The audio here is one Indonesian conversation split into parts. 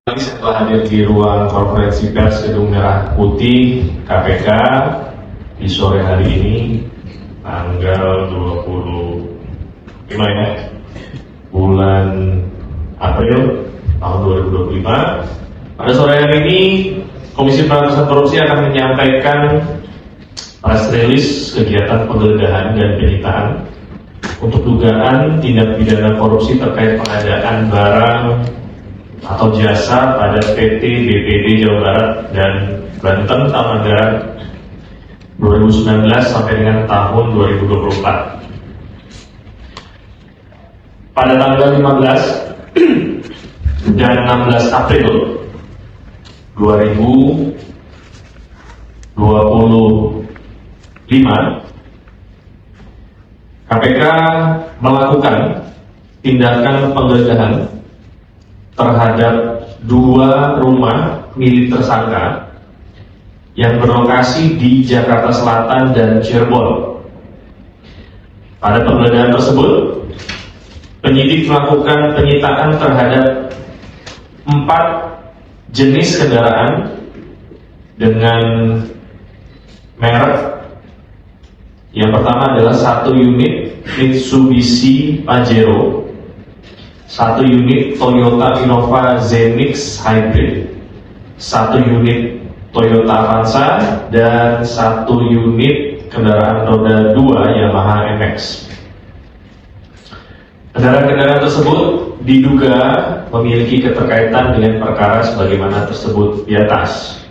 Saya telah hadir di ruang konferensi pers Gedung Merah Putih KPK di sore hari ini tanggal 25 ya, bulan April tahun 2025. Pada sore hari ini Komisi Pemberantasan Korupsi akan menyampaikan press release kegiatan penggeledahan dan penyitaan untuk dugaan tindak pidana korupsi terkait pengadaan barang atau jasa pada PT BPD Jawa Barat dan Banten tahun anggaran 2019 sampai dengan tahun 2024. Pada tanggal 15 dan 16 April 2025, KPK melakukan tindakan penggeledahan terhadap 2 rumah milik tersangka yang berlokasi di Jakarta Selatan dan Cirebon. Pada penggeledahan tersebut, penyidik melakukan penyitaan terhadap 4 jenis kendaraan dengan merek. Yang pertama adalah 1 unit Mitsubishi Pajero, 1 unit Toyota Innova Zenix Hybrid, 1 unit Toyota Avanza, dan 1 unit kendaraan roda 2 Yamaha MX. Kendaraan-kendaraan tersebut diduga memiliki keterkaitan dengan perkara sebagaimana tersebut di atas.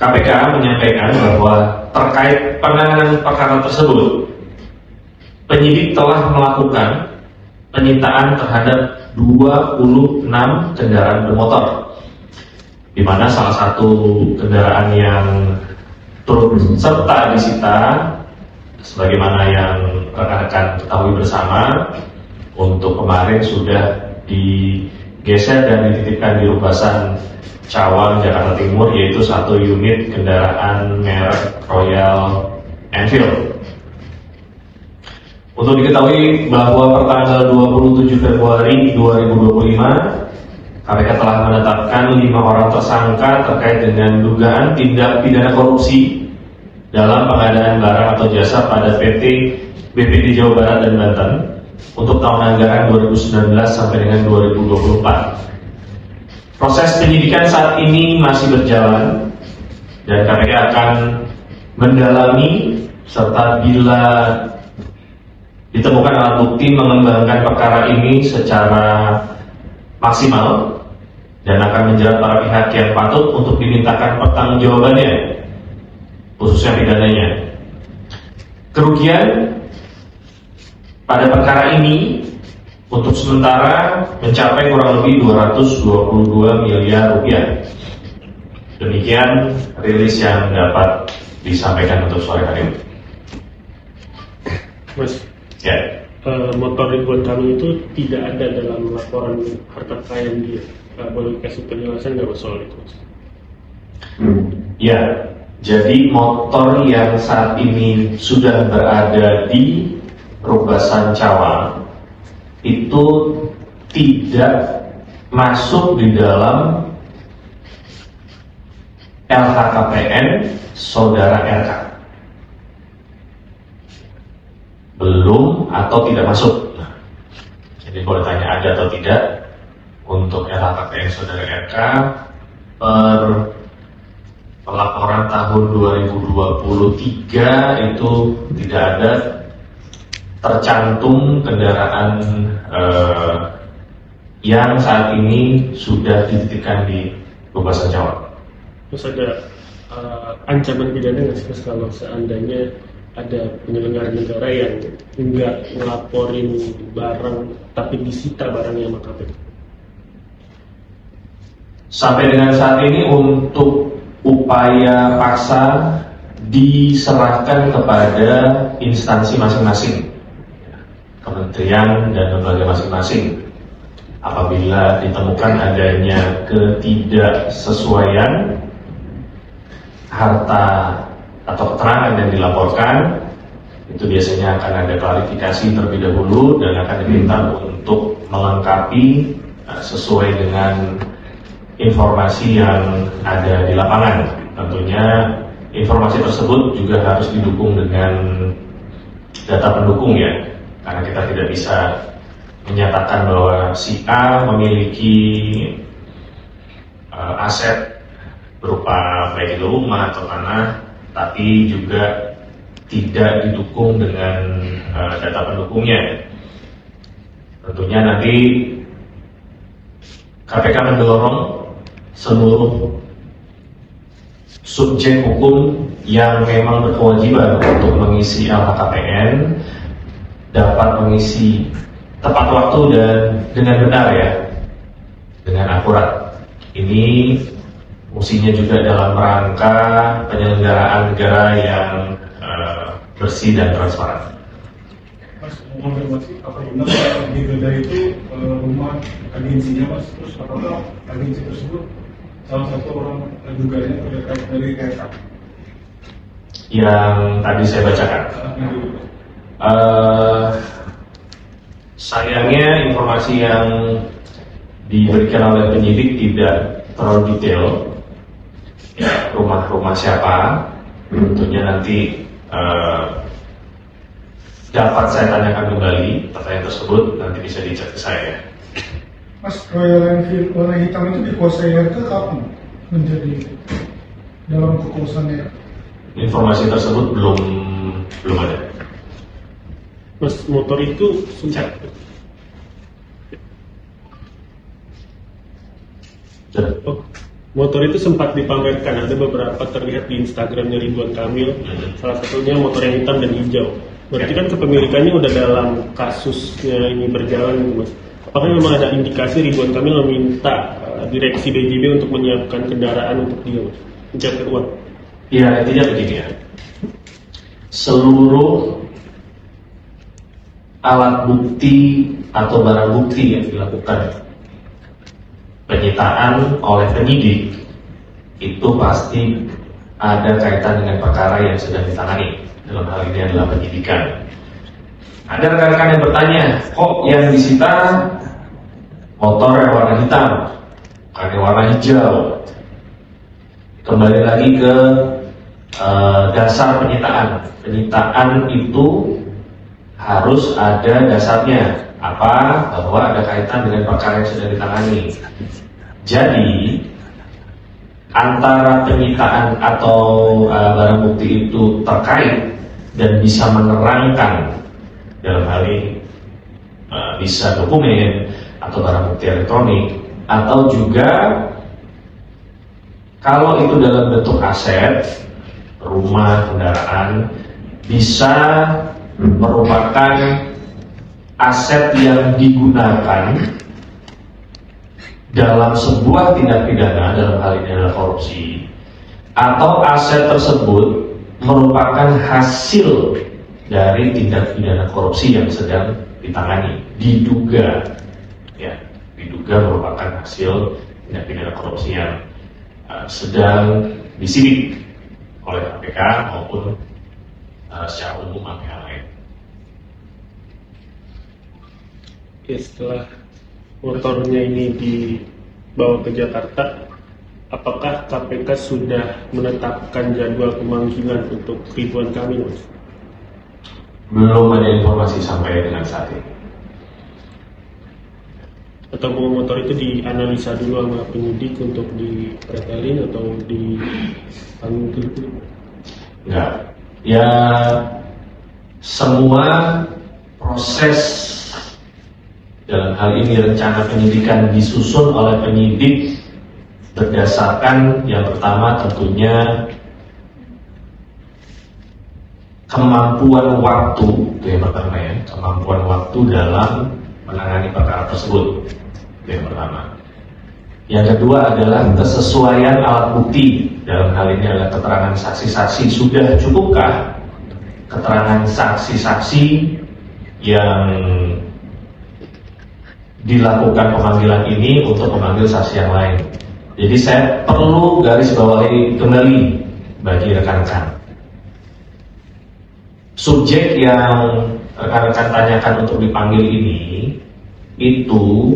KPK menyampaikan bahwa terkait penanganan perkara tersebut, penyidik telah melakukan penyitaan terhadap 26 kendaraan bermotor, di mana salah satu kendaraan yang turut serta disita, sebagaimana yang rekan-rekan ketahui bersama, untuk kemarin sudah digeser dan dititipkan di Rubasan Cawang, Jakarta Timur, yaitu 1 unit kendaraan merek Royal Enfield. Untuk diketahui bahwa pertanggal 27 Februari 2025, KPK telah menetapkan 5 orang tersangka terkait dengan dugaan tindak pidana korupsi dalam pengadaan barang atau jasa pada PT BPD Jawa Barat dan Banten untuk tahun anggaran 2019 sampai dengan 2024. Proses penyidikan saat ini masih berjalan dan KPK akan mendalami serta bila ditemukan alat bukti mengembangkan perkara ini secara maksimal dan akan menjerat para pihak yang patut untuk dimintakan pertanggungjawabannya, khususnya pidananya. Kerugian pada perkara ini untuk sementara mencapai kurang lebih 222 miliar rupiah. Demikian rilis yang dapat disampaikan untuk sore hari ini. Mas, Ya. motor Ridwan Kamil itu tidak ada dalam laporan harta kekayaan dia. Boleh kasih penjelasan nggak Mas soal itu, Mas? Ya, jadi motor yang saat ini sudah berada di Rubasan Cawang itu tidak masuk di dalam LHKPN saudara RK. Belum atau tidak masuk. Jadi boleh tanya ada atau tidak untuk LHKPN saudara RK per pelaporan tahun 2023 itu tidak ada tercantum kendaraan yang saat ini sudah dititipkan di Rubasan Cawang. Terus ada ancaman pidana nggak sih Mas kalau seandainya ada penyelenggara negara yang nggak ngelaporin barang tapi disita barangnya sama KPK? Sampai dengan saat ini untuk upaya paksa diserahkan kepada instansi masing-masing, kementerian dan lembaga masing-masing. Apabila ditemukan adanya ketidaksesuaian harta atau keterangan yang dilaporkan, itu biasanya akan ada klarifikasi terlebih dahulu dan akan diminta untuk melengkapi sesuai dengan informasi yang ada di lapangan. Tentunya informasi tersebut juga harus didukung dengan data pendukung ya, karena kita tidak bisa menyatakan bahwa si A memiliki aset berupa baik itu rumah atau tanah, tapi juga tidak didukung dengan data pendukungnya. Tentunya nanti KPK mendorong seluruh subjek hukum yang memang berkewajiban untuk mengisi LHKPN dapat mengisi tepat waktu dan dengan benar ya, dengan akurat. Ini fungsinya juga dalam rangka penyelenggaraan negara yang bersih dan transparan. Mas, konfirmasi apa benar digeledah itu rumah agensinya Mas, terus apakah agensi tersebut salah satu orang terduga terdekat dari KSA? Yang tadi saya bacakan. Sayangnya informasi yang diberikan oleh penyidik tidak terlalu detail. Rumah-rumah siapa, tentunya nanti dapat saya tanyakan kembali. Pertanyaan tersebut nanti bisa dicek ke saya. Mas, royal enfield warna hitam itu dikuasai RK kapan menjadi dalam kekuasaannya? Informasi tersebut belum ada. Mas, motor itu Cek. Oh, motor itu sempat dipamerkan, ada beberapa terlihat di Instagramnya Ridwan Kamil, salah satunya motor yang hitam dan hijau. Berarti kan kepemilikannya udah dalam kasusnya ini berjalan, Mas. Apakah memang ada indikasi Ridwan Kamil meminta direksi BJB untuk menyiapkan kendaraan untuk dia, Mas, mencapai uang? Ya, intinya begini ya. Seluruh alat bukti atau barang bukti yang dilakukan penyitaan oleh penyidik itu pasti ada kaitan dengan perkara yang sedang ditangani. Dalam hal ini adalah penyidikan. Ada rekan-rekan yang bertanya, kok yang disita motor yang warna hitam, bukan yang warna hijau? Kembali lagi ke dasar penyitaan. Penyitaan itu harus ada dasarnya. Apa? Bahwa ada kaitan dengan perkara yang sedang ditangani. Jadi antara penyitaan atau barang bukti itu terkait dan bisa menerangkan, dalam hal ini bisa dokumen atau barang bukti elektronik, atau juga kalau itu dalam bentuk aset, rumah, kendaraan, bisa merupakan aset yang digunakan dalam sebuah tindak pidana, dalam hal ini adalah korupsi, atau aset tersebut merupakan hasil dari tindak pidana korupsi yang sedang ditangani, diduga merupakan hasil tindak pidana korupsi yang sedang disidik oleh KPK maupun secara umum pihak lain. Setelah motornya ini dibawa ke Jakarta, apakah KPK sudah menetapkan jadwal pemanggilan untuk Ridwan Kamil, Mas? Belum ada informasi sampai dengan saat ini. Atau motor itu dianalisa dulu sama penyidik untuk dipretelin atau dipanggil dulu? Enggak. Ya, semua proses dalam hal ini rencana penyidikan disusun oleh penyidik berdasarkan yang pertama tentunya kemampuan waktu, itu yang pertama ya, kemampuan waktu dalam menangani perkara tersebut, itu yang pertama. Yang kedua adalah kesesuaian alat bukti, dalam hal ini adalah keterangan saksi-saksi. Sudah cukupkah keterangan saksi-saksi yang dilakukan pemanggilan ini untuk memanggil saksi yang lain? Jadi saya perlu garis bawahi kembali bagi rekan-rekan. Subjek yang rekan-rekan tanyakan untuk dipanggil ini itu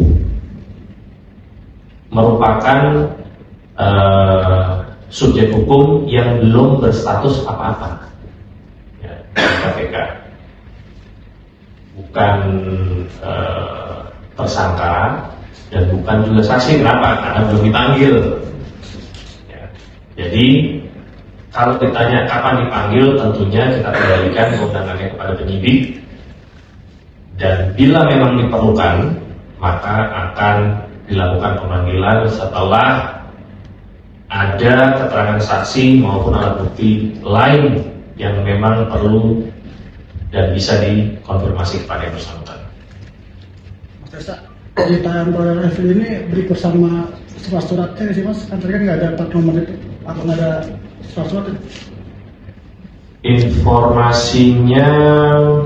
merupakan subjek hukum yang belum berstatus apa-apa, ya, KPK, bukan tersangka dan bukan juga saksi. Kenapa? Karena belum dipanggil. Ya. Jadi kalau ditanya kapan dipanggil, tentunya kita kembalikan kewenangannya kepada penyidik, dan bila memang diperlukan maka akan dilakukan pemanggilan setelah ada keterangan saksi maupun alat bukti lain yang memang perlu dan bisa dikonfirmasi kepada yang bersangkutan. Mas Tessa, pernyataan Royal Enfield ini berikut sama surat-suratnya sih Mas? Kan tadi kan nggak ada plat nomor itu, atau nggak ada surat-surat itu? Informasinya,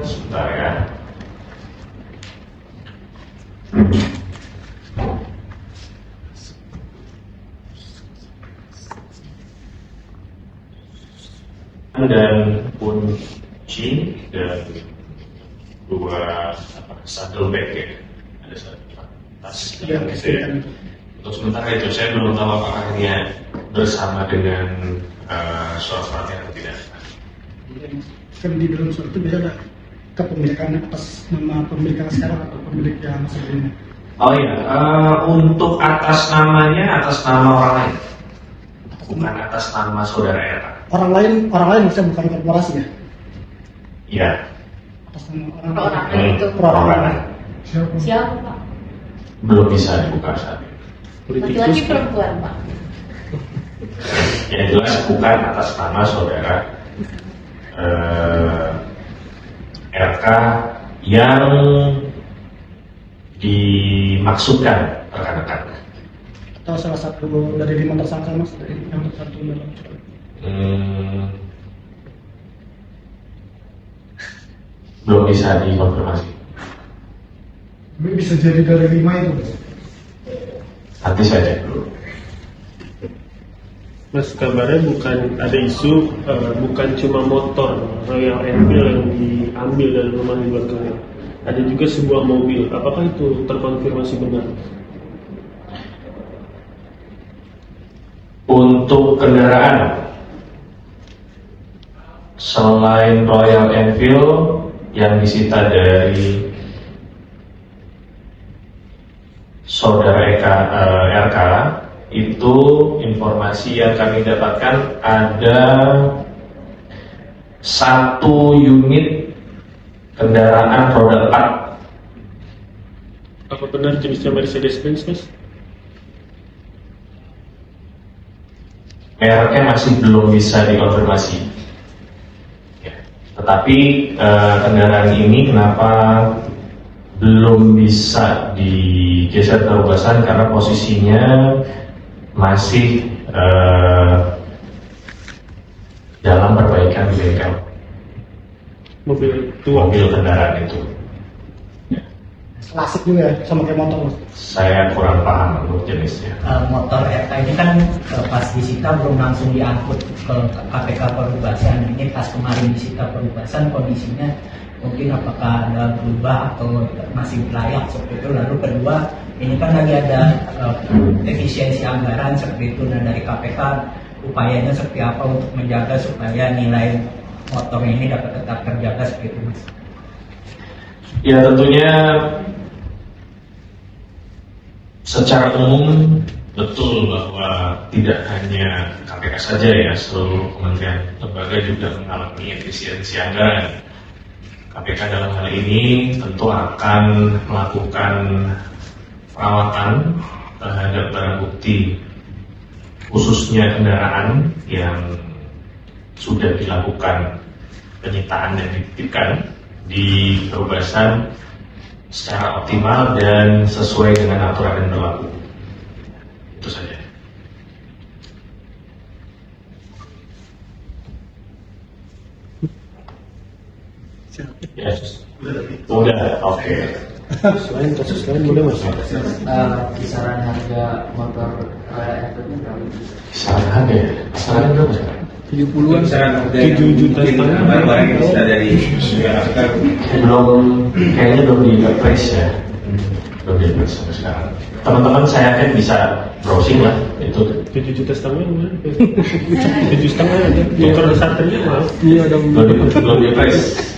sebentar ya. Dan kunci dan dua saddlebag ya, ada satu tas Iya, yang gitu ya. Untuk sementara itu saya belum tahu apakah dia bersama dengan surat-suratnya atau tidak. Kan di dalam surat itu bisa ada kepemilikan atas nama pemilikan sekarang atau pemilik yang sebelumnya. Oh iya, untuk atas namanya atas nama orang lain, bukan atas nama saudara RK. Orang lain maksudnya bukan korporasi ya? Iya. Atas nama orang Perorangan itu. Perorangan. Siapa Pak? Belum bisa dibuka saat ini. Laki-laki perempuan Pak? Yang jelas bukan atas nama saudara RK yang dimaksudkan rekan-rekan. Atau salah satu dari 5 tersangka Mas, dari yang tercantum dalam surat. Belum bisa dikonfirmasi. Ini bisa jadi dari 5 itu, Mas. Nanti saya cek dulu. Mas, kabarnya bukan ada isu bukan cuma motor Royal Enfield yang diambil dari rumah Ridwan Kamil, ada juga sebuah mobil. Apakah itu terkonfirmasi benar? Untuk kendaraan selain Royal Enfield yang disita dari saudara RK, itu informasi yang kami dapatkan ada 1 unit kendaraan roda 4. Apa benar jenisnya Mercedes-Benz, Mas? Mereknya masih belum bisa dikonfirmasi. Ya. Tetapi kendaraan ini kenapa belum bisa digeser ke Rubasan, karena posisinya masih dalam perbaikan di bengkel. Mobil tua. Mobil kendaraan itu. Klasik juga ya, sama kayak motor Mas. Saya kurang paham untuk jenisnya. Motor RK ini kan pas disita belum langsung diangkut ke KPK Perubasan. Ini pas kemarin disita Perubasan, kondisinya mungkin apakah ada berubah atau masih layak seperti itu. Lalu kedua, ini kan lagi ada efisiensi anggaran seperti itu. Nah, dari KPK upayanya seperti apa untuk menjaga supaya nilai motor ini dapat tetap terjaga seperti itu, Mas? Ya, tentunya secara umum betul bahwa tidak hanya KPK saja ya, seluruh kementerian lembaga juga mengalami efisiensi anggaran. KPK dalam hal ini tentu akan melakukan perawatan terhadap barang bukti, khususnya kendaraan yang sudah dilakukan penyitaan dan dititipkan di Perubasan secara optimal dan sesuai dengan aturan yang berlaku. Itu saja. Yes. Udah, oke. Selain kasus lain boleh Mas? Kisaran harga motor Enfield berapa? Kisaran harga ya? Kisaran berapa sekarang? 70-an. 7 juta setengah. Barang yang bisa dari Jakarta. Kayaknya belum di appraise ya. Belum di appraise sampai sekarang. Teman-teman saya kan bisa browsing lah itu. 7 juta setengah mana? 7 setengah ada. Motor Satria malah. Iya, ada Belum di appraise.